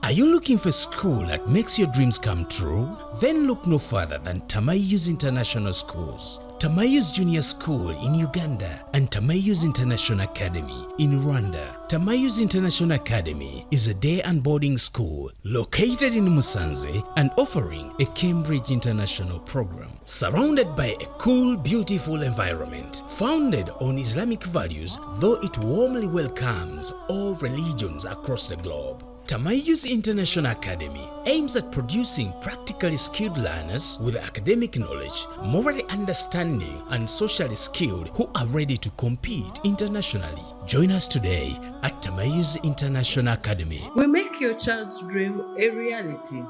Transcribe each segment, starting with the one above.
Are you looking for a school that makes your dreams come true? Then look no further than Tamayu's International Schools. Tamayu's Junior School in Uganda and Tamayu's International Academy in Rwanda. Tamayu's International Academy is a day and boarding school located in Musanze and offering a Cambridge International program. Surrounded by a cool, beautiful environment, founded on Islamic values, though it warmly welcomes all religions across the globe. Tamayu's International Academy aims at producing practically skilled learners with academic knowledge, morally understanding, and socially skilled who are ready to compete internationally. Join us today at Tamayu's International Academy. We make your child's dream a reality.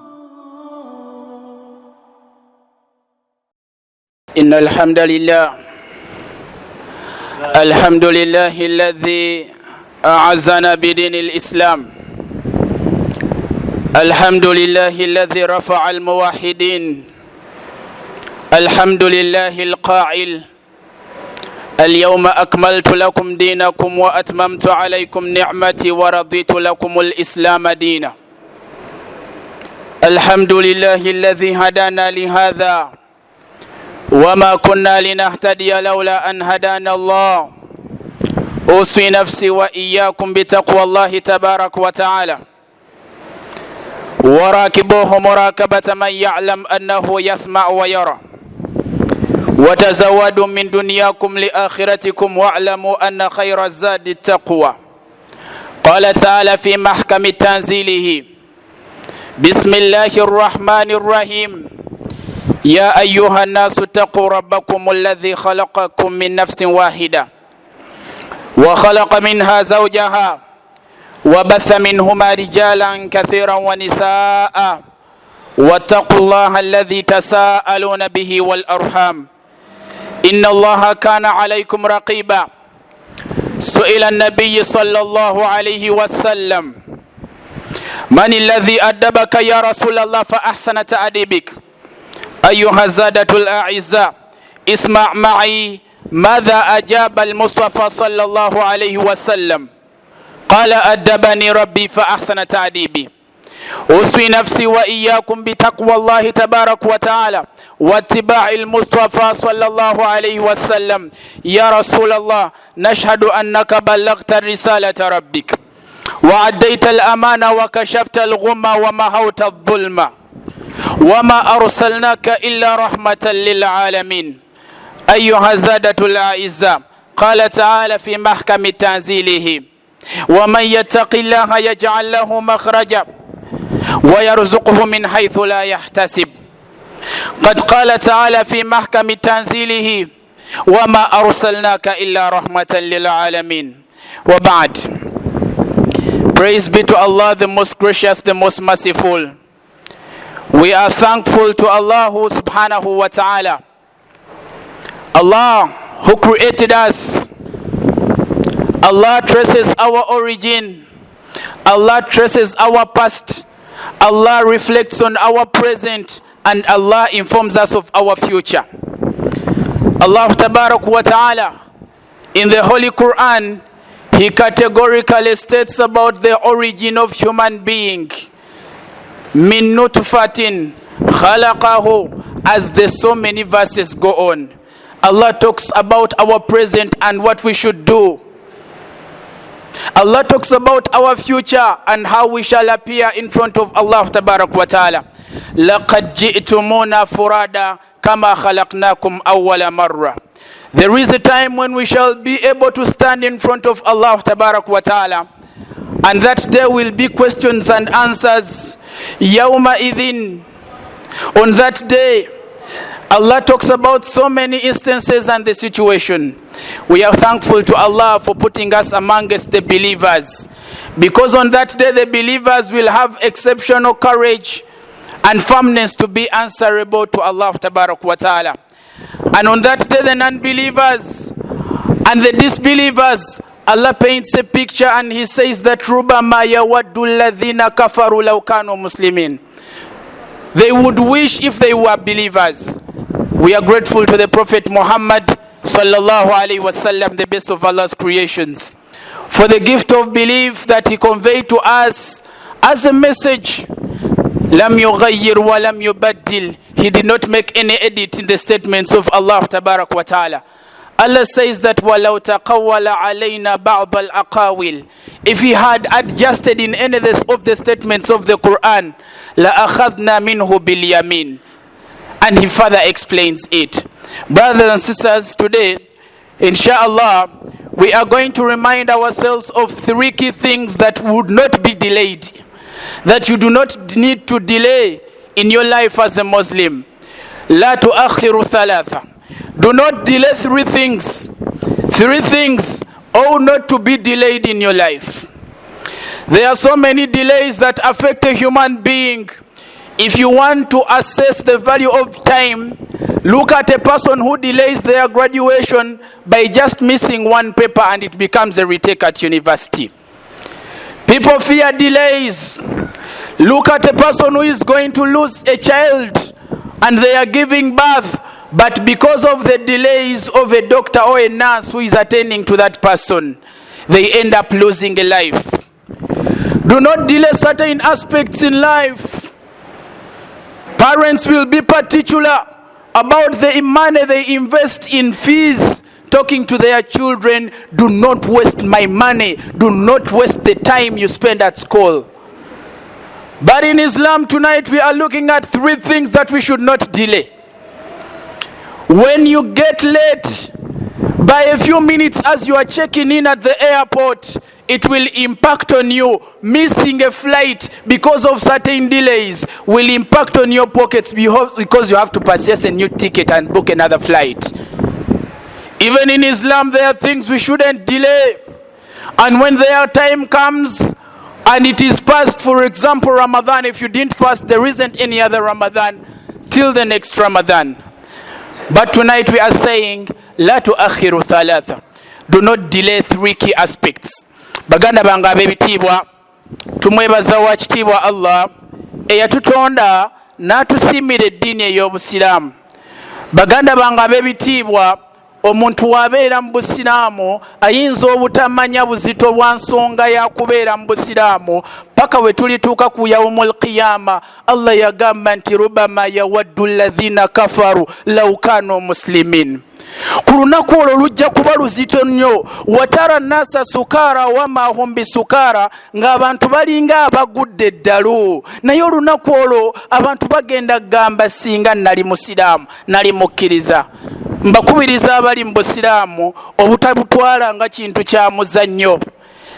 إن الحمد لله الحمد لله الذي أعزنا بدين الإسلام الحمد لله الذي رفع الموحدين الحمد لله القائل اليوم أكملت لكم دينكم وأتممت عليكم نعمتي ورضيت لكم الإسلام دينا الحمد لله الذي هدانا لهذا وما كنا لنهتدي لولا أن هدانا الله أوصي نفسي وإياكم بتقوى الله تبارك وتعالى وراكبوه مراكبة من يعلم أنه يسمع ويرى وتزودوا من دنياكم لآخرتكم واعلموا أن خير الزاد التقوى. قال تعالى في محكم تنزيله بسم الله الرحمن الرحيم يا أيها الناس اتقوا ربكم الذي خلقكم من نفس واحدة وخلق منها زوجها وبث منهما رجالا كثيرا ونساء واتقوا الله الذي تساءلون به والأرحام إن الله كان عليكم رقيبا. سئل النبي صلى الله عليه وسلم من الذي أدبك يا رسول الله فأحسن تأديبك؟ أيها السادة الأعزاء اسمع معي ماذا أجاب المصطفى صلى الله عليه وسلم. قال أدبني ربي فأحسن تأديبي. أوصي نفسي وإياكم بتقوى الله تبارك وتعالى واتباع المصطفى صلى الله عليه وسلم. يا رسول الله نشهد أنك بلغت رسالة ربك وعديت الأمانة وكشفت الغمة ومحوت الظلم وما أرسلناك إلا رحمة للعالمين. أيها السادة الأعزاء قال تعالى في محكم تنزيله ومن يتق الله يجعل له مخرجا ويرزقه من حيث لا يحتسب. قد قال تعالى في محكم تنزيله وما أرسلناك إلا رحمة للعالمين. وبعد. Praise be to Allah, the most gracious, the most merciful. We are thankful to Allah subhanahu wa ta'ala. Allah who created us. Allah traces our origin. Allah traces our past. Allah reflects on our present. And Allah informs us of our future. Allah tabarak wa ta'ala in the Holy Quran, He categorically states about the origin of human being. Min nutfatin khalaqahu, as the so many verses go on. Allah talks about our present and what we should do. Allah talks about our future and how we shall appear in front of Allah tabarak wa ta'ala. لَقَدْ جِئْتُمُونَا فُرَادًا كَمَا خَلَقْنَاكُمْ أَوَّلَ مَرَّةٍ. There is a time when we shall be able to stand in front of Allah tabarak wa ta'ala, and that day will be questions and answers. يَوْمَ إِذٍ. On that day, Allah talks about so many instances and the situation. We are thankful to Allah for putting us amongst the believers, because on that day the believers will have exceptional courage and firmness to be answerable to Allah tabarak wa ta'ala. And on that day the non-believers and the disbelievers, Allah paints a picture and He says that رُبَمَا يَوَدُّ الَّذِينَ كَفَرُوا لَوْ كَانُوا مُسْلِمِينَ. They would wish if they were believers. We are grateful to the Prophet Muhammad sallallahu alaihi wasallam, the best of Allah's creations, for the gift of belief that He conveyed to us as a message. Lam yughayyir wa lam yubaddil. He did not make any edit in the statements of Allah tabarak wa ta'ala. Allah says that وَلَوْ تَقَوَّلَ عَلَيْنَا بَعْضَ الْأَقَاوِلِ. If he had adjusted in any of the statements of the Quran, لَأَخَذْنَا مِنْهُ بِالْيَمِينِ. And he further explains it. Brothers and sisters, today, inshallah, we are going to remind ourselves of 3 key things that would not be delayed, that you do not need to delay in your life as a Muslim. لَا تُؤَخِّرُ ثَلَاثًا. Do not delay 3 things. 3 things ought not to be delayed in your life. There are so many delays that affect a human being. If you want to assess the value of time, look at a person who delays their graduation by just missing 1 paper and it becomes a retake at university. People fear delays. Look at a person who is going to lose a child and they are giving birth, but because of the delays of a doctor or a nurse who is attending to that person, they end up losing a life. Do not delay certain aspects in life. Parents will be particular about the money they invest in fees, talking to their children, do not waste my money, do not waste the time you spend at school. But in Islam tonight we are looking at 3 things that we should not delay. When you get late by a few minutes as you are checking in at the airport, it will impact on you. Missing a flight because of certain delays will impact on your pockets because you have to purchase a new ticket and book another flight. Even in Islam, there are things we shouldn't delay. And when their time comes and it is past, for example, Ramadan, if you didn't fast, there isn't any other Ramadan till the next Ramadan. But tonight we are saying, La tu'akhiru thalatha. Do not delay 3 key aspects. Baganda banga ab'ebitiibwa, tumwebaza wa kitiibwa Allah eyatutonda n'atusiimira eddiini ey'obusiraamu. Baganda banga ab'ebitiibwa, omuntu wabeera mu busiraamu ayinza obutamanya buzito bwa nsonga ya kubeera mu busiraamu paka we tulituuka ku yaumul qiyama. Allah yagamba nti rubama yawaddu alladhina kafaru law kanu muslimin. Ku lunaku olwo lujja kuba luzito nnyo. Watara nasa sukara wama hum bisukara, ng'abantu balinga abagudde eddalu. Naye olunaku olwo abantu bagenda kugamba singa nali musiraamu nali mukkiriza. Mbakubiriza abali mu busiraamu obutabutwala nga kintu kya muzannyo.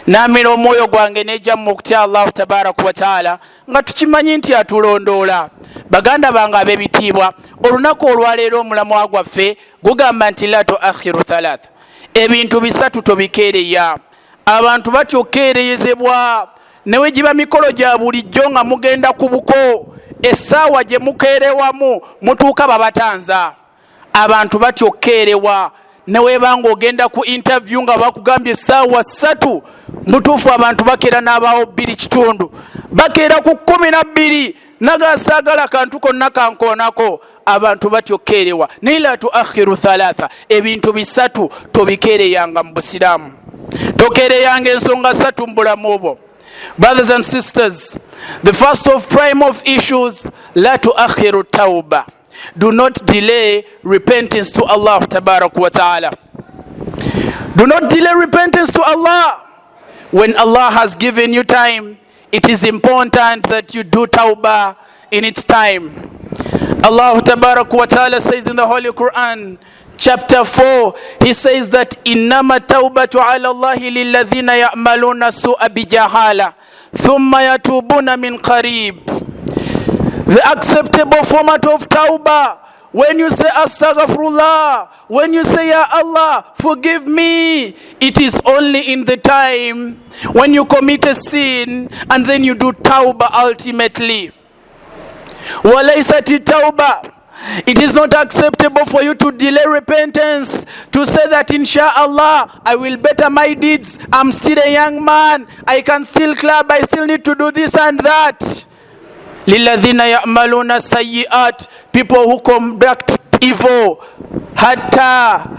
Naamira omwoyo gwange nejja mu kutya Allah tabaraka wa taala nga tukimanyi nti atulondoola. Baganda bange ab'ebitiibwa, olunaku olwaleero omulamwa gwaffe gugamba nti la tuakhiru thalatha. Ebintu 3 tobikeereya. Abantu batyo okkeereyezebwa newe giba mikolo gya bulijjo nga mugenda ku buko, essaawa gye mukeerewamu mutuuka babatanza. Abantu batyo okkeerewa newebanga ogenda ku interview nga bakugambye essaawa 3, mutuufu abantu bakeera n'abaawo 2 kitundu, bakeera ku 12 nagasaagala kantu konna kankoonako. Abantu batyo okkeerewa. Naye la tuakhiru thalatha. Ebintu 3 tobikeereyanga mu busiraamu. Tokeereyanga ensonga 3 mu bulamu obwo. Brothers and sisters, the first of prime of issues, la tuakhiru tauba. Do not delay repentance to Allah tabarak wa ta'ala. Do not delay repentance to Allah. When Allah has given you time, it is important that you do tawbah in its time. Allah tabarak wa ta'ala says in the Holy Quran, chapter 4, he says that innama tawbatu ala Allahi lilladhina ya'maluna su'a bijahala thumma yatubuna min qarib. The acceptable format of tawbah, when you say astaghfirullah, when you say ya Allah forgive me, it is only in the time when you commit a sin and then you do tawbah ultimately. Walaysati tawbah. It is not acceptable for you to delay repentance, to say that inshallah I will better my deeds, I'm still a young man, I can still club, I still need to do this and that. Lilladhina ya'maluna sayyi'at, people who conduct evil hatta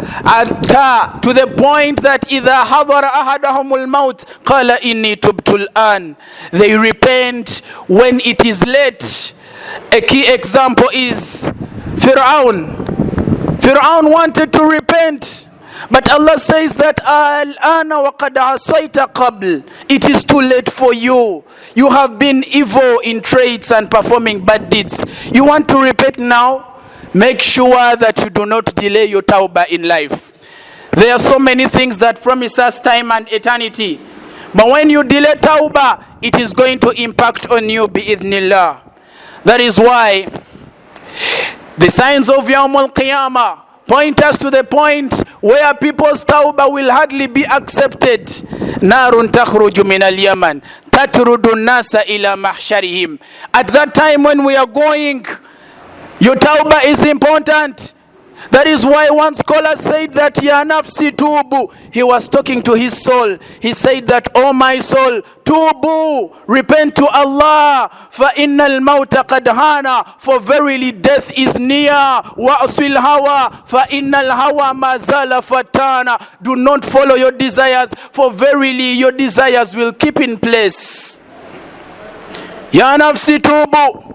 to the point that إِذَا حَضَرَ أَحَدَهُمُ الْمَوْتِ قَالَ إِنِّي تُبْتُ الْآنِ. They repent when it is late. A key example is Fir'aun. Fir'aun wanted to repent, but Allah says that Al-ana wa qad asayta qabl. It is too late for you. You have been evil in traits and performing bad deeds. You want to repent now? Make sure that you do not delay your tawbah in life. There are so many things that promise us time and eternity, but when you delay tawbah, it is going to impact on you bi'idhnillah. That is why the signs of Yawm al-Qiyamah point us to the point where people's tawbah will hardly be accepted. Narun takhruju min al-Yaman tatrudu nasa ila mahsharihim. At that time when we are going, your tawbah is important. That is why one scholar said that Ya nafsi tubu. He was talking to his soul. He said that, oh my soul, tubu, repent to Allah. Fa innal mauta qad hana, for verily death is near. Wa asil hawa, fa innal hawa ma zala fatana. Do not follow your desires, for verily your desires will keep in place. Ya nafsi tubu.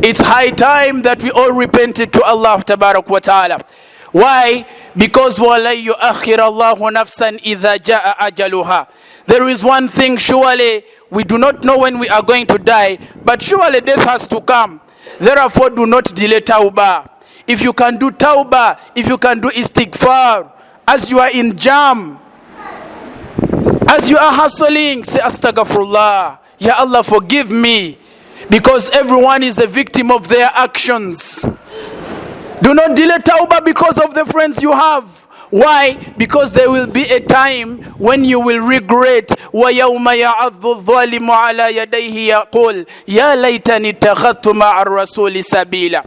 It's high time that we all repented to Allah tabarak wa ta'ala. Why? Because وَلَن يُؤَخِّرَ اللَّهُ نَفْسًا إِذَا جَاءَ أَجَلُهَا. There is one thing, surely we do not know when we are going to die, but surely death has to come. Therefore do not delay tawbah. If you can do tawbah, if you can do istighfar, as you are in jam, as you are hustling, say astaghfirullah, Ya Allah forgive me, because everyone is a victim of their actions. Do not delay tawbah because of the friends you have. Why? Because there will be a time when you will regret. وَيَوْمَ يَعَضُّ الظَّالِمُ عَلَى يَدَيْهِ يَقُولُ يَا لَيْتَنِي اتَّخَذْتُ مَعَ الرَّسُولِ سَبِيلًا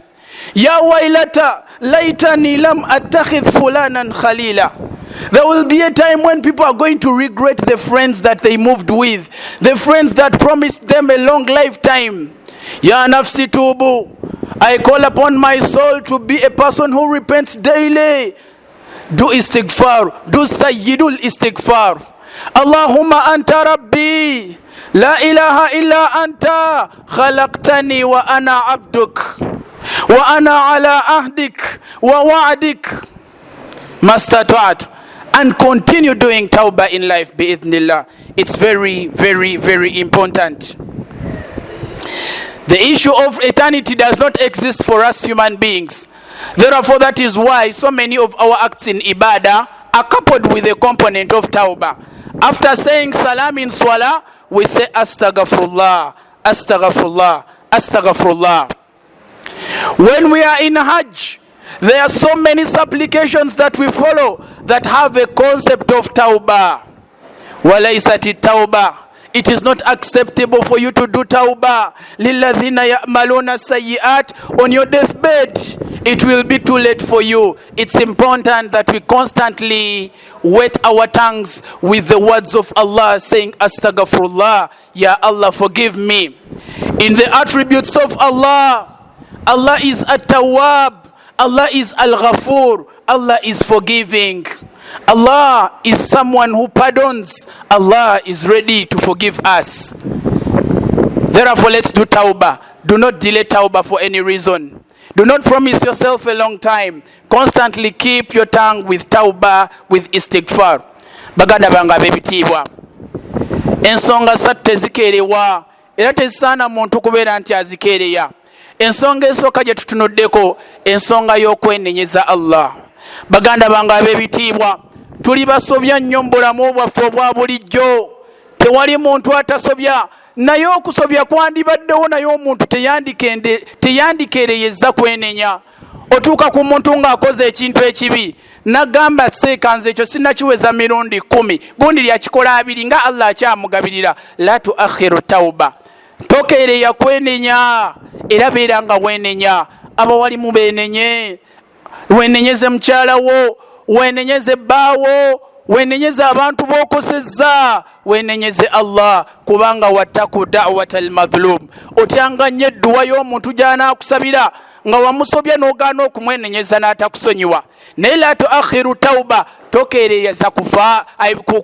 يَا وَيْلَتَى لَيْتَنِي لَمْ أَتَّخِذْ فُلَانًا خَلِيلًا. There will be a time when people are going to regret the friends that they moved with, the friends that promised them a long lifetime. Ya nafsi tubu. I call upon my soul to be a person who repents daily. Do istighfar. Do sayyidul istighfar. Allahumma anta rabbi. La ilaha illa anta. Khalaqtani wa ana abduk. Wa ana ala ahdik. Wa wa'adik. Mastata'at. And continue doing tawbah in life bi'idhnillah. It's very, very, very important. The issue of eternity does not exist for us human beings. Therefore, that is why so many of our acts in ibadah are coupled with a component of tawbah. After saying salam in swala, we say astaghfirullah, astaghfirullah, astaghfirullah. When we are in Hajj, there are so many supplications that we follow that have a concept of tawbah. Walaysati tawbah. It is not acceptable for you to do tawbah. لِلَّذِينَ يَأْمَلُونَ السَّيِّئَاتِ. On your deathbed, it will be too late for you. It's important that we constantly wet our tongues with the words of Allah, saying astaghfirullah, Ya Allah forgive me. In the attributes of Allah, Allah is at-tawwab, Allah is al-ghafur, Allah is forgiving. Allah is someone who pardons. Allah is ready to forgive us. Therefore, let's do tawbah. Do not delay tawbah for any reason. Do not promise yourself a long time. Constantly keep your tongue with tawbah, with istighfar. Bagada banga bebitibwa. Ensonga satu tezikerewa. Era tezisana muntu kubeera nti azikereya. Ensonga esooka gye tutunuddeko, ensonga y'okwenenyeza Allah. Baganda bange ab'ebitiibwa, tuli basobya nnyo mu bulamu bwaffe obwa bulijjo. Tewali muntu atasobya, naye okusobya kwandibaddewo naye omuntu teyandikeereyezza kwenenya. Otuuka ku muntu ng'akoze ekintu ekibi, nagamba seekanze ekyo sinnakiweza mirundi 10, gundi lyakikola 2 nga Allah akyamugabirira. La tuakhiru tawba. Tokeereya kwenenya, era beera nga wenenya. Abawalimu beenenye. Wenenyeze mkyala wo, wenenyeze bbaawo, wenenyeze abantu bokosezza, wenenyeze Allah, kubanga wattaku da'watal madhlum. Otyanga nnyo edduwa y'omuntu gy'anaakusabira nga wamusobya n'ogaana okumwenenyeza n'atakusonyiwa. Naye la tuakhiru tawba, tokeereyeza kufa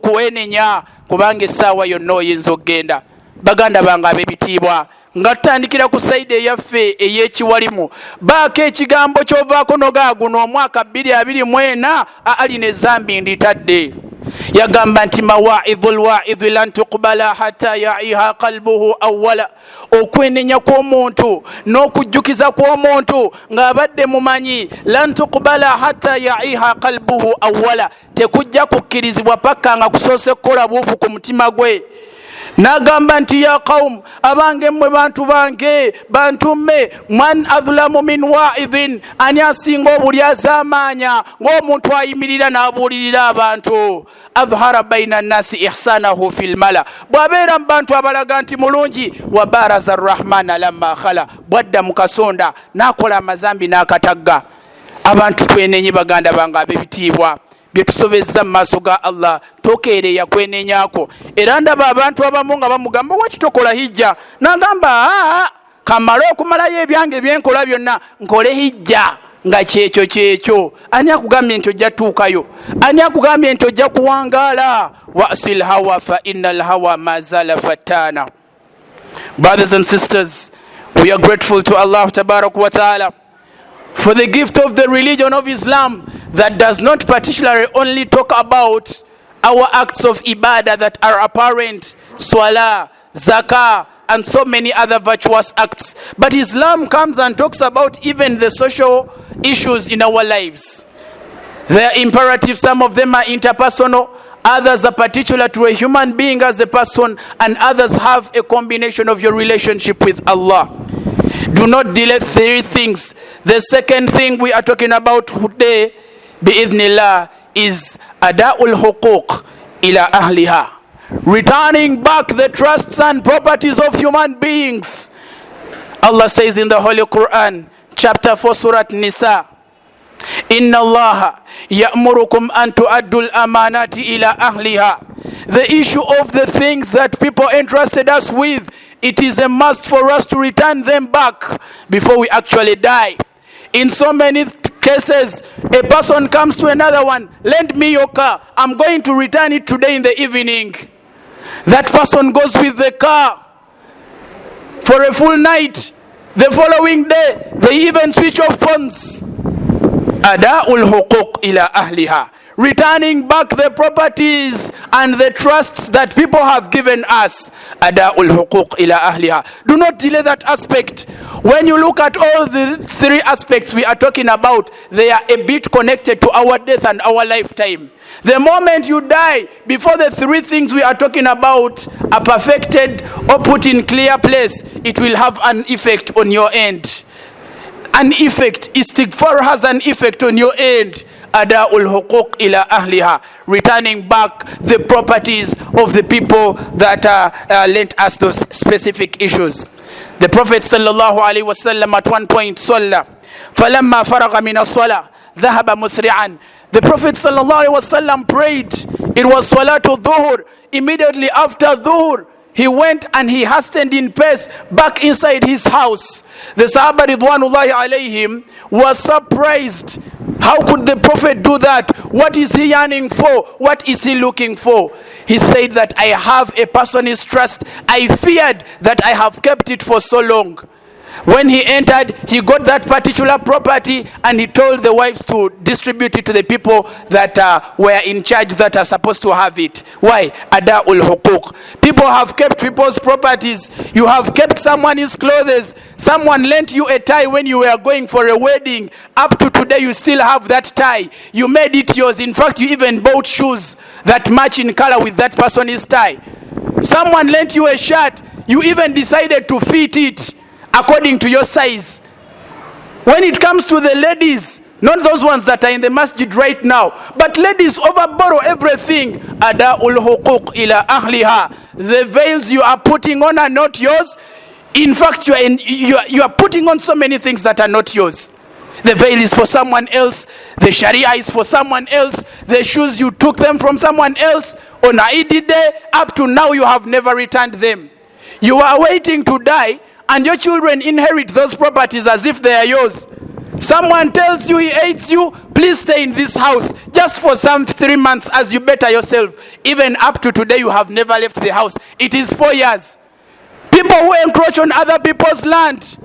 kuwenenya, kubanga essaawa yonna oyinza okgenda. Baganda bange ab'ebitiibwa, nga tutandikira ku sayidi eyaffe ey'ekiwalimu, baako ekigambo ky'ovaako nogaaguno omwaka 2024 alina ezambi nditadde. Yagamba nti mawaidhul waidhi lan tuqbala hatta ya'iha qalbuhu awwala. Okwenenya kw'omuntu n'okujjukiza kw'omuntu ng'abadde mumanyi lan tuqbala hatta ya'iha qalbuhu awwala, tekujja kukkirizibwa paka nga kusoose kukola buufu ku mutima gwe. Nagamba nti ya qaum, abange mmwe bantu bange, bantumme, man adhlamu min wa'idhin, ani asinga obulyazaamaanya ng'omuntu ayimirira n'abuulirira abantu. Adhara baina nnasi ihsanahu fil mala, bw'abeera mu bantu abalaga nti mulungi. Wa baraza arrahmana lamma khala, bwadda mu kasonda n'akola amazambi n'akatagga. Abantu twenenye baganda bange ab'ebitiibwa, byetusobezza mu maaso ga Allah, tokeereya kwenenyako. Era ndaba abantu abamu nga bamugamba waki tokola hijja, n'agamba kamala okumalayo ebyange byenkola byonna nkole hijja nga kyekyo. Ani akugambye nti ojja tuukayo? Ani akugambye nti ojja kuwangaala? Wasil hawa fa innal hawa mazala fatana. Brothers and sisters, we are grateful to Allah tabarak wa ta'ala for the gift of the religion of Islam that does not particularly only talk about our acts of ibadah that are apparent, swala, zakah, and so many other virtuous acts. But Islam comes and talks about even the social issues in our lives. They are imperative. Some of them are interpersonal, others are particular to a human being as a person, and others have a combination of your relationship with Allah. Do not delay 3 things. The second thing we are talking about today, bi'idhnillah, is ada'ul huquq ila ahliha, returning back the trusts and properties of human beings. Allah says in the Holy Quran, chapter 4, Surah Nisa, Inna Allah ya'murukum an tu'addul amanati ila ahliha. The issue of the things that people entrusted us with, it is a must for us to return them back before we actually die. In so many cases, a person comes to another one, lend me your car, I'm going to return it today in the evening. That person goes with the car for a full night. The following day, they even switch off phones. Ada'ul huquq ila ahliha, returning back the properties and the trusts that people have given us. Ada'ul huquq ila ahliha. Do not delay that aspect. When you look at all the 3 aspects we are talking about, they are a bit connected to our death and our lifetime. The moment you die, before the 3 things we are talking about are perfected or put in clear place, it will have an effect on your end. An effect. Istighfar has an effect on your end. Ada'ul huquq ila ahliha, returning back the properties of the people that lent us those specific issues. The Prophet sallallahu alaihi wasallam at one point salla, falamma faragha min as-salah dhahaba musri'an. The Prophet sallallahu alaihi wasallam prayed. It was salatul dhuhr. Immediately after dhuhr, he went and he hastened in pace back inside his house. The Sahaba ridwanullahi alayhim was surprised. How could the Prophet do that? What is he yearning for? What is he looking for? He said that I have a person's trust. I feared that I have kept it for so long. When he entered, he got that particular property and he told the wives to distribute it to the people that were in charge, that are supposed to have it. Why? Ada'ul huquq. People have kept people's properties. You have kept someone's clothes. Someone lent you a tie when you were going for a wedding. Up to today, you still have that tie. You made it yours. In fact, you even bought shoes that match in color with that person's tie. Someone lent you a shirt. You even decided to fit it according to your size. When it comes to the ladies, not those ones that are in the masjid right now, but ladies overborrow everything. Ada'ul huquq ila ahliha. The veils you are putting on are not yours. In fact, you are putting on so many things that are not yours. The veil is for someone else. The Sharia is for someone else. The shoes, you took them from someone else. On Eid day, up to now you have never returned them. You are waiting to die and your children inherit those properties as if they are yours. Someone tells you he hates you, please stay in this house just for some 3 months as you better yourself. Even up to today you have never left the house. It is 4 years. People who encroach on other people's land,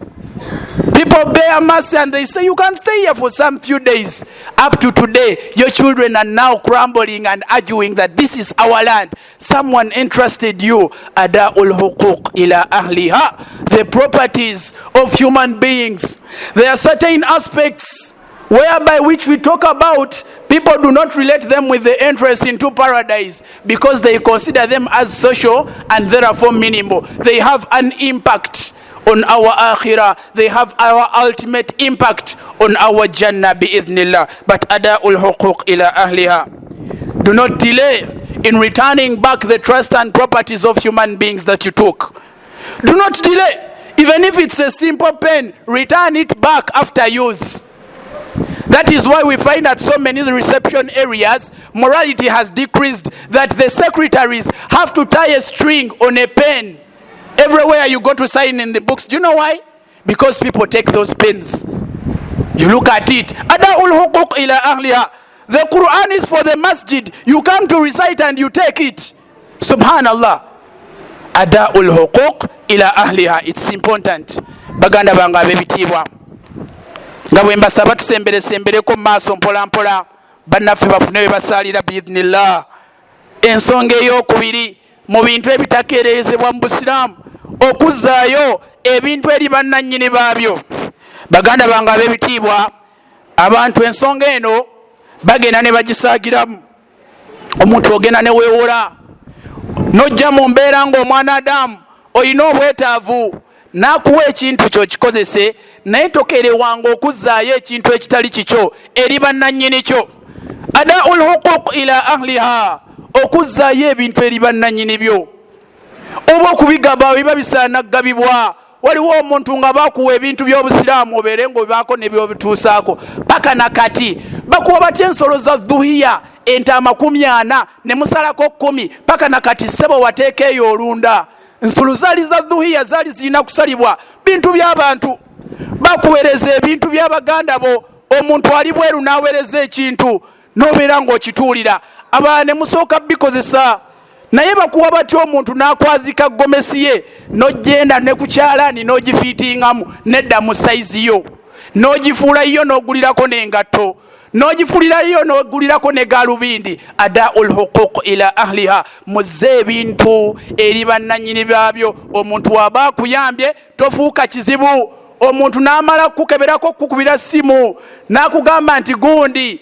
people bear mercy and they say you can stay here for some few days. Up to today, your children are now grumbling and arguing that this is our land. Someone entrusted you ada'ul huquq ila ahliha, the properties of human beings. There are certain aspects whereby which we talk about, people do not relate them with the entrance into paradise because they consider them as social and therefore minimal. They have an impact on our akhirah. They have our ultimate impact on our jannah bi'idhnillah. But ada'ul huquq ila ahliha. Do not delay in returning back the trust and properties of human beings that you took. Do not delay. Even if it's a simple pen, return it back after use. That is why we find that so many reception areas, morality has decreased, that the secretaries have to tie a string on a pen everywhere you go to sign in the books. Do you know why? Because people take those pens. You look at it. Ada'ul huquq ila ahliha. The Quran is for the masjid. You come to recite and you take it. Subhanallah. Ada'ul huquq ila ahliha. It's important. Baganda banga bebitibwa. Nga bwe mbasaba tusembereko mu maaso mpola mpola bannaffe bafune we basalira biidhnillah. Ensonga ey'okubiri mu bintu ebitakeerezebwa mu Busiraamu okuzzaayo ebintu eri bannannyini baabyo. Baganda bange ab'ebitiibwa, abantu ensonga eno bagenda ne bagisaagiramu. Omuntu ogenda ne weewola n'ojja mu mbeera ng'omwana Adamu olina obwetaavu n'akuwa ekintu kyo kikozese, naye tokerewanga okuzzaayo ekintu ekitali kikyo eri bannannyini kyo. Ada'ul huquq ila ahliha, okuzzaayo ebintu eri bannannyini byo. Oba okubigaba biba bisaana gabibwa. Waliwo omuntu nga bakuwa ebintu by'Obusiraamu obeere ng'obibaako ne by'obituusaako. Paka nakati bakuwa batya ensolo za dhuhiya entaama 40 ne musalako 10. Paka nakati ssebo wateeka eyo olunda. Ensolo zaali za dhuhiya zaali zirina kusalibwa bintu by'abantu. Bakuweereza ebintu by'abaganda bo, omuntu ali bweru n'aweereza ekintu n'obeera ng'okituulira. Abalala ne musooka bikozesa. Naye bakuwa batyo omuntu n'akwazika gomesi ye n'ogenda ne ku kyalaani n'ogifiitingamu nedda mu sayizi yo, n'ogifuula yo n'ogulirako n'engatto, n'ogifuulira yo n'ogulirako ne gaalubindi. Ada'ul huquq ila ahliha, muzze ebintu eri bannannyini baabyo. Omuntu waba akuyambye tofuuka kizibu. Omuntu n'amala kukeberako kukubira simu n'akugamba nti gundi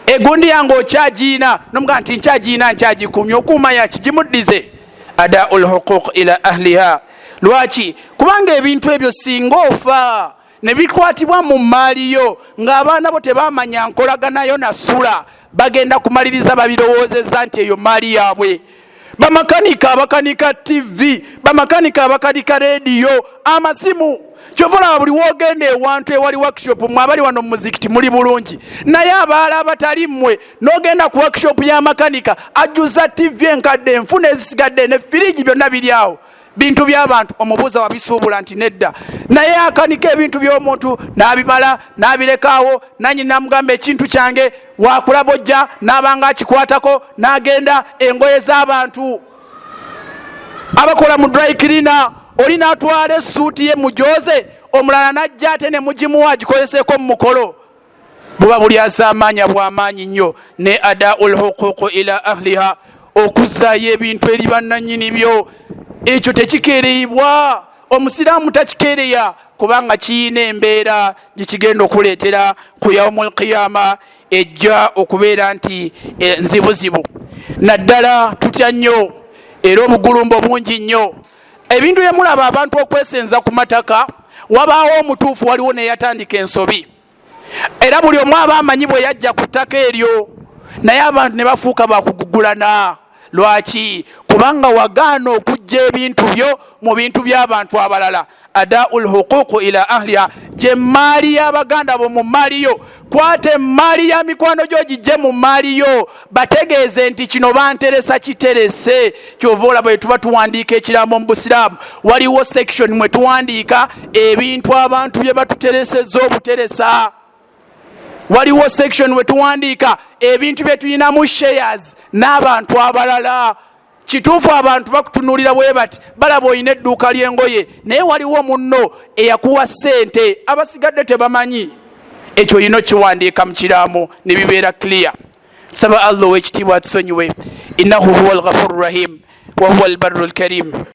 egundi yange okyagiina, n'omugaa nti nkyagiina nkyagikumye, okuuma yakigimuddize. Ada'ul huquq ila ahliha. Lwaki? Kubanga ebintu ebyo singa ofa ne bikwatibwa mu maali yo ng'abaana bo tebamanya nkolaganayo na sula, bagenda kumaliriza babirowoozezza nti eyo maali yaabwe. Bamakanika abakanika TV, bamakanika abakanika rediyo, amasimu. Kyovola buli wogenda ewantu ewali workshop, mwabali wano mu muzikiti muli bulungi, naye abaala abatali mmwe n'ogenda ku workshop y'amakanika ajjuza TV enkadde, enfuna ezisigadde ne firiji byonna biri awo. Bintu by'abantu omubuuza wabisuubula nti nedda, naye akanika ebintu by'omuntu n'abimala n'abirekawo. Nanyi namugamba ekintu kyange wakulaba ojja n'abanga akikwatako n'agenda. Engoye z'abantu abakola mu dry cleaner, oli n'atwala essuuti ye mujoze, omulala n'ajja ate ne mugimuwa agikozeseeko mu mukolo. Buba buli asaamaanya bw'amaanyi nnyo. Ne ada'ul huquq ila ahliha, okuzzaayo ebintu eri bannannyini byo. Ekyo tekikeereyibwa. Omusiraamu takikeereya kubanga kiyina embeera gikigenda okuleetera ku yaumul qiyama ejja okubeera nti nzibuzibu. Naddala tutya nnyo era obugulumbo bungi nnyo. Ebintu byemulaba abantu okwesenza ku mataka, wabaawo omutuufu waliwo neyatandika ensobi. Era buli omu aba amanyi bwe yajja ku ttaka eryo, naye abantu ne bafuuka bakugugulana. Lwaki? Kubanga wagaana okujja ebintu byo mu bintu by'abantu abalala. adaul huquq ila ahliha, je maali y'abaganda bo mu maaliyo. Kwate maali ya mikwano gyo gijje mu maaliyo, bategeeze nti kino banteresa kiterese. Kyova olaba bwe tuba tuwandiika ekiraamo mu busiraamu, waliwo section mwe tuwandiika ebintu abantu bye batuteresezza obuteresa. Waliwo section mwe tuwandiika ebintu bye tulinamu shares n'abantu abalala. Kituufu abantu bakutunuulira bwe bati, balaba olina edduuka ly'engoye naye waliwo munno eyakuwa ssente, abasigadde tebamanyi. Ekyo olina kiwandiika mu kiraamo ne bibeera clear. Saba Allah ow'ekitiibwa atusonyiwe. Innahu huwa al-ghafuru rahim wa huwa al-barru al-karim.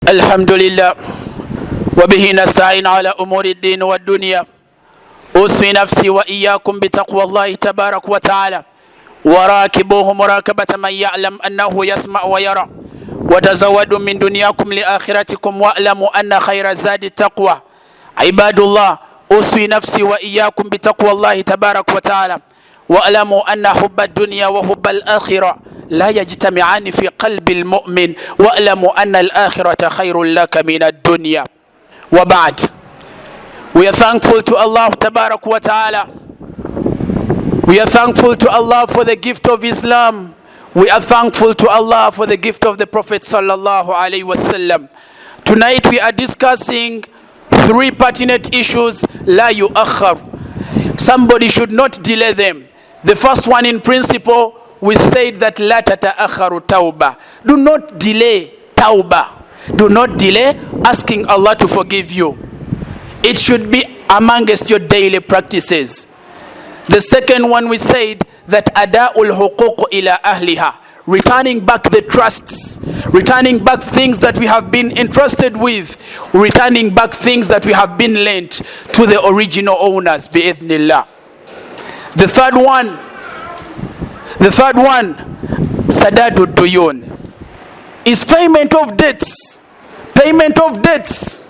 الحمد لله وبه نستعين على أمور الدين والدنيا. أوصي نفسي وإياكم بتقوى الله تبارك وتعالى، وراكبوه مراكبة من يعلم أنه يسمع ويرى، وتزودوا من دنياكم لآخرتكم واعلموا أن خير الزاد التقوى. عباد الله، أوصي نفسي وإياكم بتقوى الله تبارك وتعالى، واعلموا أن حب الدنيا وحب الآخرة لا يجتمعان في قلب المؤمن، واعلموا أن الآخرة خير لك من الدنيا. وبعد, we are thankful to Allah Tabarak wa Ta'ala. We are thankful to Allah for the gift of Islam. We are thankful to Allah for the gift of the Prophet Sallallahu Alaihi Wasallam. Tonight we are discussing 3 pertinent issues. La yu'akhar. Somebody should not delay them. The first one, in principle, we said that la tata'akharu tawbah. Do not delay tawbah. Do not delay asking Allah to forgive you. It should be amongst your daily practices. The second one, we said that ada'ul huquq ila ahliha. Returning back the trusts, returning back things that we have been entrusted with, returning back things that we have been lent to the original owners, bi'idhnillah. The third one, sadadud duyun, is payment of debts. Payment of debts.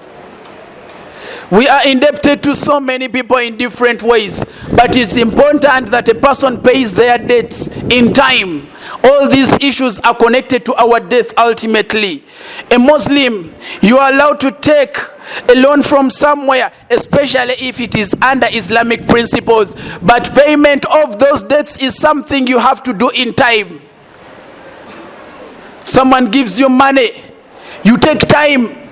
We are indebted to so many people in different ways, but it's important that a person pays their debts in time. All these issues are connected to our death ultimately. A Muslim, you are allowed to take a loan from somewhere, especially if it is under Islamic principles, but payment of those debts is something you have to do in time. Someone gives you money, you take time,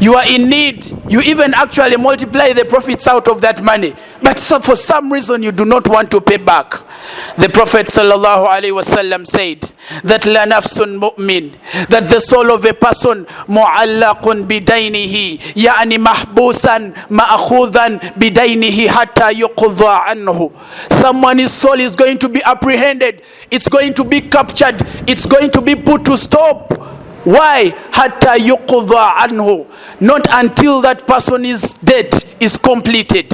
you are in need, you even actually multiply the profits out of that money, but for some reason you do not want to pay back. The Prophet Sallallahu Alaihi Wasallam said that la nafsun mu'min, that the soul of a person mu'allaqun bidaynihi, yani mahbusan ma'khudhan bidaynihi hatta yuqdha anhu. Someone's soul is going to be apprehended, it's going to be captured, it's going to be put to stop. Why? Hatta yuqdha anhu. Not until that person's debt is completed.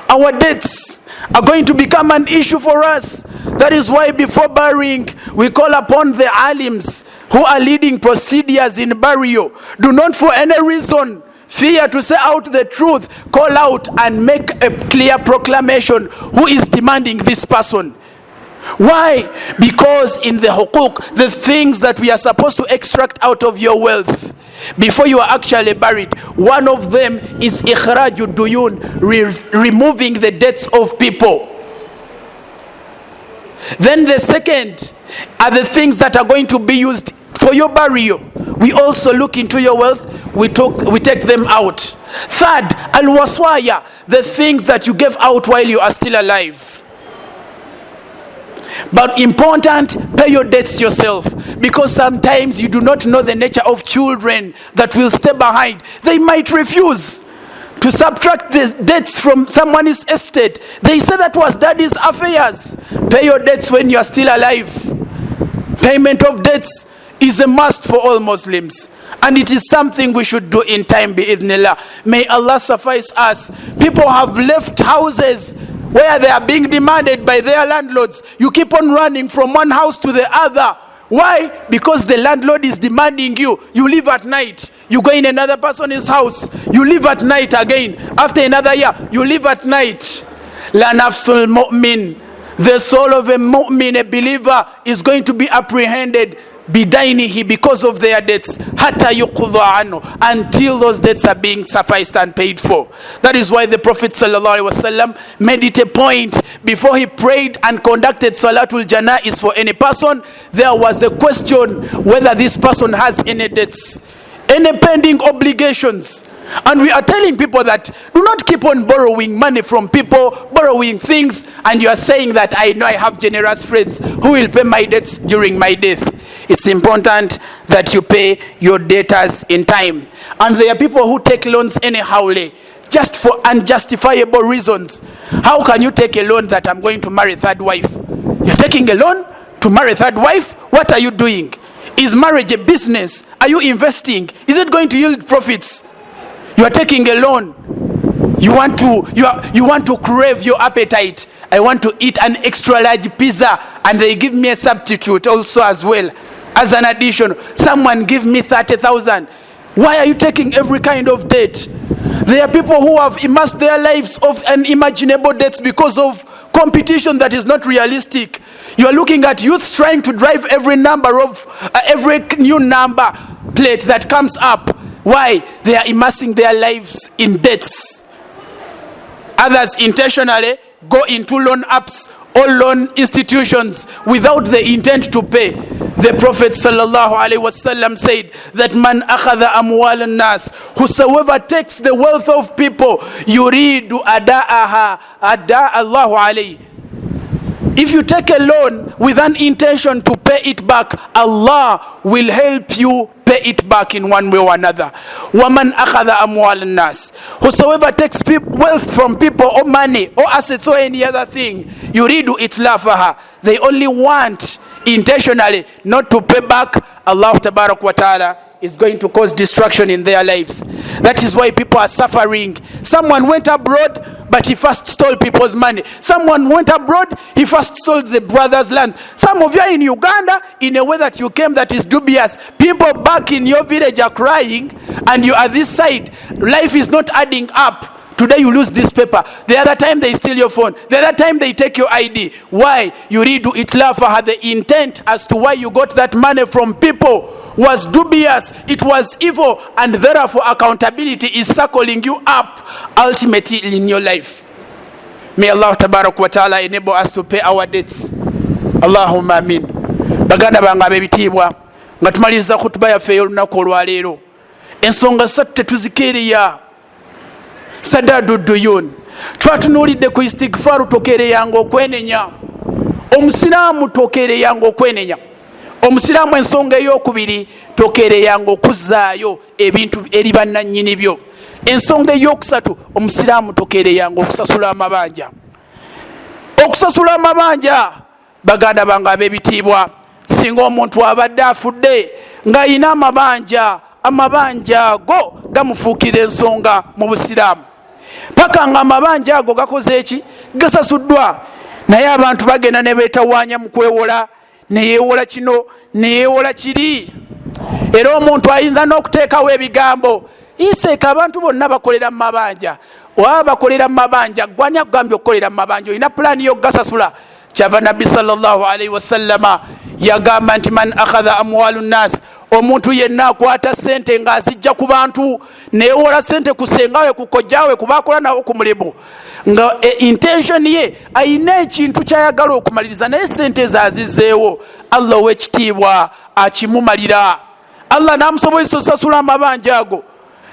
Our debts are going to become an issue for us. That is why before burying, we call upon the alims who are leading procedures in burial. Do not for any reason fear to say out the truth. Call out and make a clear proclamation who is demanding this person. Why? Because in the hukuk, the things that we are supposed to extract out of your wealth before you are actually buried, one of them is ikhraju duyun, removing the debts of people. Then the second are the things that are going to be used for your burial. We also look into your wealth, we take them out. Third, al-waswaya, the things that you gave out while you are still alive. But important, pay your debts yourself, because sometimes you do not know the nature of children that will stay behind. They might refuse to subtract the debts from someone's estate. They say that was daddy's affairs. Pay your debts when you are still alive. Payment of debts is a must for all Muslims, and it is something we should do in time, bi'idhnillah. May Allah suffice us. People have left houses where they are being demanded by their landlords. You keep on running from one house to the other. Why? Because the landlord is demanding you. You leave at night, you go in another person's house, you leave at night again. After another year, you leave at night. La nafsul mu'min, the soul of a mu'min, a believer, is going to be apprehended bidainihi, because of their debts, hatta yuqdha anhu, until those debts are being sufficed and paid for. That is why the Prophet sallallahu alaihi wasallam made it a point, before he prayed and conducted salatul janaiz for any person, there was a question whether this person has any debts, any pending obligations. And we are telling people that do not keep on borrowing money from people, borrowing things, and you are saying that I know I have generous friends who will pay my debts during my death. It's important that you pay your debtors in time. And there are people who take loans anyhow, just for unjustifiable reasons. How can you take a loan that I'm going to marry a third wife? You're taking a loan to marry a third wife? What are you doing? Is marriage a business? Are you investing? Is it going to yield profits? You are taking a loan. You want to crave your appetite. I want to eat an extra large pizza, and they give me a substitute also as well, as an addition. Someone give me 30,000. Why are you taking every kind of debt? There are people who have immersed their lives of unimaginable debts because of competition that is not realistic. You are looking at youths trying to drive every new number plate that comes up. Why? They are immersing their lives in debts. Others intentionally go into loan apps or loan institutions without the intent to pay. The Prophet sallallahu alaihi wasallam said that man akhadha amwal an-nas, whosoever takes the wealth of people, yuridu ada'aha ada Allahu alayhi. If you take a loan with an intention to pay it back, Allah will help you pay it back in one way or another. وَمَنْ أَخَذَ أَمْوَالَ النَّاسِ, whosoever takes wealth from people or money or assets or any other thing, يُرِيدُ إِتْلَافَهَا, they only want intentionally not to pay back, Allah tabarak wa ta'ala is going to cause destruction in their lives. That is why people are suffering. Someone went abroad, but he first stole people's money. Someone went abroad, he first sold the brother's lands. Some of you are in Uganda in a way that you came that is dubious. People back in your village are crying, and you are this side. Life is not adding up. Today you lose this paper. The other time they steal your phone. The other time they take your ID. Why? Yuridu itlafaha, the intent as to why you got that money from people was dubious, it was evil, and therefore accountability is circling you up ultimately in your life. May Allah tabarak wa ta'ala enable us to pay our debts. Allahumma amin. Baganda banga abebitibwa nga tumaliriza khutba yaffe y'olunaku olwaleero. Ensonga ssatu tetuzikeereya. Sadadu duyun. Twatunuulidde ku istighfaru tokereyanga okwenenya. Omusiraamu tokereyanga okwenenya. Omusiraamu ensonga ey'okubiri tokereyanga okuzzaayo ebintu eri bannannyini byo. Ensonga ey'okusatu, omusiraamu tokereyanga okusasula amabanja. Okusasula amabanja, baganda bange ab'ebitiibwa, singa omuntu abadde afudde ng'ayina amabanja ago gamufuukira ensonga mu busiraamu. Paka nga amabanja ago gakoze eki? Gasasuddwa. Naye abantu bagenda ne beetawaanya mu kwewola, neyewola kino neyewola kiri. Era omuntu ayinza n'okuteekawo ebigambo, iseeka abantu bonna bakolera mu mabanja. Waba bakolera mu mabanja, gwani akugambye okukolera mu mabanja? Olina pulaani y'okugasasula. Kyava Nabbi sallallahu alaihi wasallama yagamba nti man akhadha amwalu nnas, omuntu yenna akwata sente ng'azijja ku bantu, neyewola sente ku sengawe ku kojjawe kubakola nawo ku mulimu, nga intention ye ayina ekintu kyayagala okumaliriza, naye sente zazizeewo, Allah ow'ekitiibwa akimumalira. Allah n'amusobozesa osasula amabanja ago.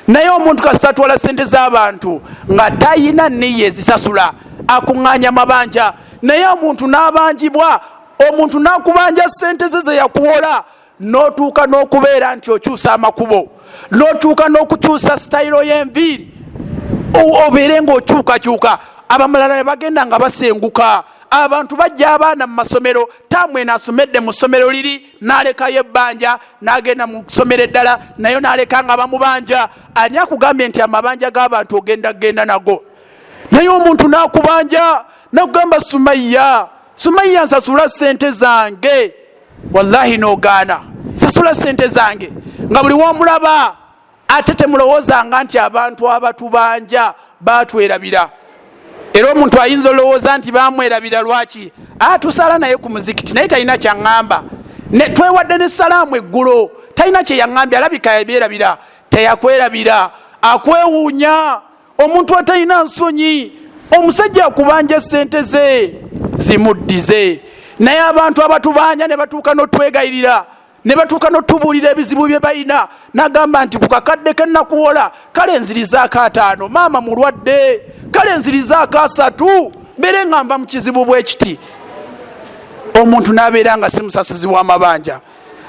Naye omuntu kasita atwala sente z'abantu nga tayina niye ezisasula, akuŋŋaanya amabanja. Naye omuntu n'abanjibwa omuntu nakubanja sente ze yakuwola notuuka n'okubeera nti okyusa amakubo notuuka n'okukyusa sitayiro y'enviiri obeere ng'okyukakyuka abamalala bagenda nga basenguka abantu bajja abaana mu masomero tamwena asomedde mu ssomero liri n'alekayo ebbanja n'agenda mu ssomero eddala nayo n'aleka nga bamubanja ani akugambye nti amabanja g'abantu ogenda genda nago naye omuntu n'akubanja nakugamba Sumayya nsasula sente zange wallahi n'ogaana sasula sente zange nga buli womulaba ate temulowoozanga nti abantu abatubanja batwerabira era omuntu ayinza olowooza nti bamwerabira lwaki tusala naye ku muzikiti naye talina kyaŋŋamba twewadde ne salaamu eggulo talina kye yaŋŋambye alabika yabyerabira teyakwerabira akwewuunya omuntu atalina nsonyi omusajja akubanja sente ze zimuddize naye abantu abatubanja ne batuuka n'otwegayirira ne batuuka n'otubuulira ebizibu bye balina n'agamba nti ku kakadde ke nnakuwola kale nzirizaako 5 maama mulwadde kale nzirizaako 3 mbere ngamba mu kizibu bwe kiti omuntu n'abeera nga si musasuzi w'amabanja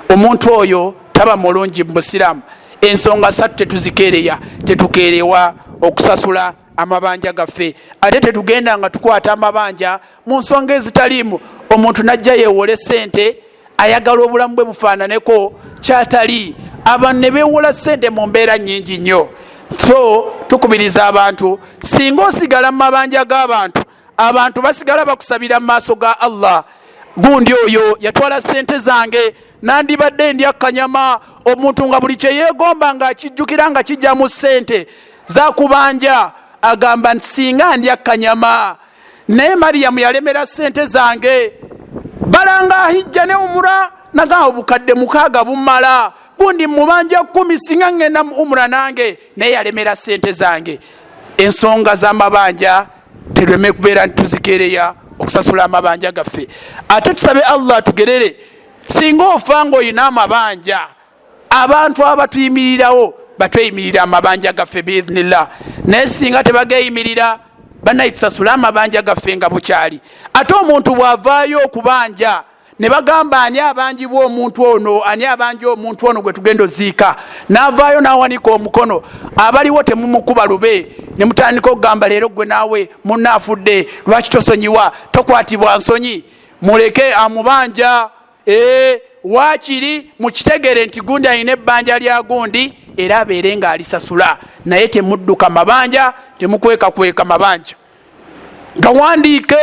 omuntu oyo taba mulungi mu busiraamu ensonga 3 tetuzikeereya tetukeerewa okusasula amabanja gaffe ate tetugenda nga tukwata amabanja mu nsonga ezitaliimu omuntu najja yeewole sente ayagala obulamu bwe bufaananeko kyatali abantu ne beewola sente mu mbeera nnyingi nnyo so tukubiriza abantu singa osigala mu mabanja g'abantu abantu basigala bakusabira mu maaso ga Allah gundi oyo yatwala sente zange nandibadde ndya kanyama omuntu nga buli kye yeegomba nga akijjukira nga kijja mu sente zakubanja agamba nti singa ndya kanyama naye Mariyamu yalemera sente zange balanga ahijja ne umura naga obukadde 6 bumala gundi mubanja 10 singa ngenda mu umura nange naye yalemera sente zange ensonga z'amabanja tereme kubeera ntuzikeereya okusasula amabanja gaffe ate tusabe Allah tugerere singa ofango oyina amabanja abantu abatuyimirirawo batweyimirira amabanja gaffe biidhnillah naye singa tebageyimirira banayi tusasula amabanja gaffe nga bukyali ate omuntu bw'avaayo okubanja ne bagamba ani abanjibwa omuntu ono ani abanja omuntu ono gwe tugenda oziika n'avaayo n'awanika omukono abaliwo temumukuba lube ne mutandika okugamba leero gwe naawe munnaafudde lwaki tosonyiwa tokwatibwa nsonyi muleke amubanja waakiri mukitegere nti gundi alina ebbanja lya gundi era abeere nga alisasula naye temudduka mabanja temukwekakweka mabanja gawandiike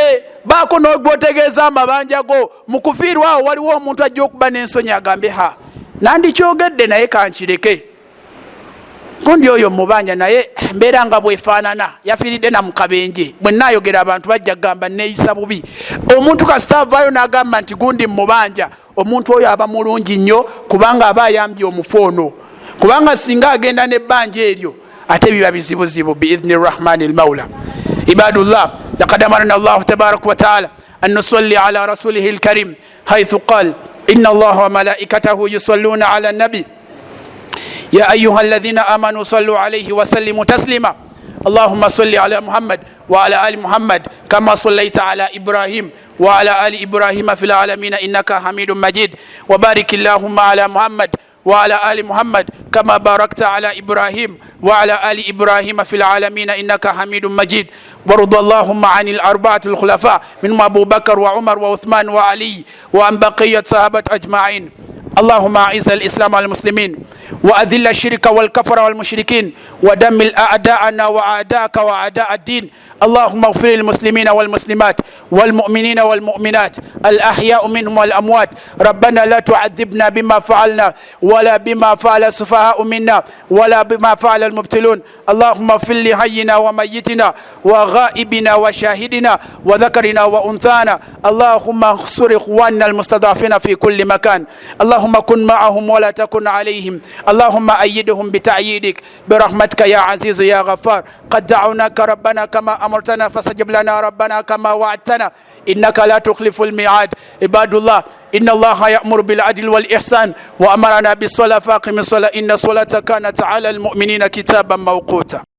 baako n'ogwotegeeza amabanja go mukufiirwa awo waliwo omuntu ajja okuba n'ensonyi agambe nandikyogedde naye kankireke gundi oyo mubanja naye mbeera nga bwefaanana yafiiridde na mukabenje bwe naayogera abantu bajja gamba neeyisa bubi omuntu kasita avaayo n'agamba nti gundi mubanja omuntu oyo aba mulungi nnyo kubanga aba ayambye omufu ono kubanga singa agenda n'ebbanja eryo ate biba bizibuzibu biidhni rrahmani lmaula ibadullah laqad amarana allahu tabaraka wa taala an nusalli ala rasulihi lkarim haithu qal inna allaha wa malaikatahu yusalluna ala nabi يا أيها الذين آمنوا صلوا عليه وسلموا تسليما اللهم صل على محمد وعلى آل محمد كما صليت على إبراهيم وعلى آل إبراهيم في العالمين إنك حميد مجيد وبارك اللهم على محمد وعلى آل محمد كما باركت على إبراهيم وعلى آل إبراهيم في العالمين إنك حميد مجيد وارض اللهم عن الأربعة الخلفاء من أبو بكر وعمر وعثمان وعلي وعن بقية صحابة أجمعين اللهم أعز الإسلام والمسلمين وأذل الشرك والكفر والمشركين ودمر أعداءنا وأعداءك وأعداء الدين اللهم اغفر للمسلمين والمسلمات والمؤمنين والمؤمنات الأحياء منهم والأموات ربنا لا تعذبنا بما فعلنا ولا بما فعل السفهاء منا ولا بما فعل المبتلون اللهم اغفر لحينا وميتنا وغائبنا وشاهدنا وذكرنا وأنثانا اللهم انصر إخواننا المستضعفين في كل مكان اللهم كن معهم ولا تكن عليهم اللهم أيدهم بتأييدك برحمتك يا عزيز يا غفار قد دعوناك ربنا كما أمرتنا فاستجب لنا ربنا كما وعدتنا إنك لا تخلف الميعاد عباد الله إن الله يأمر بالعدل والإحسان وأمرنا بالصلاة فاقم الصلاة إن الصلاة كانت على المؤمنين كتابا موقوتا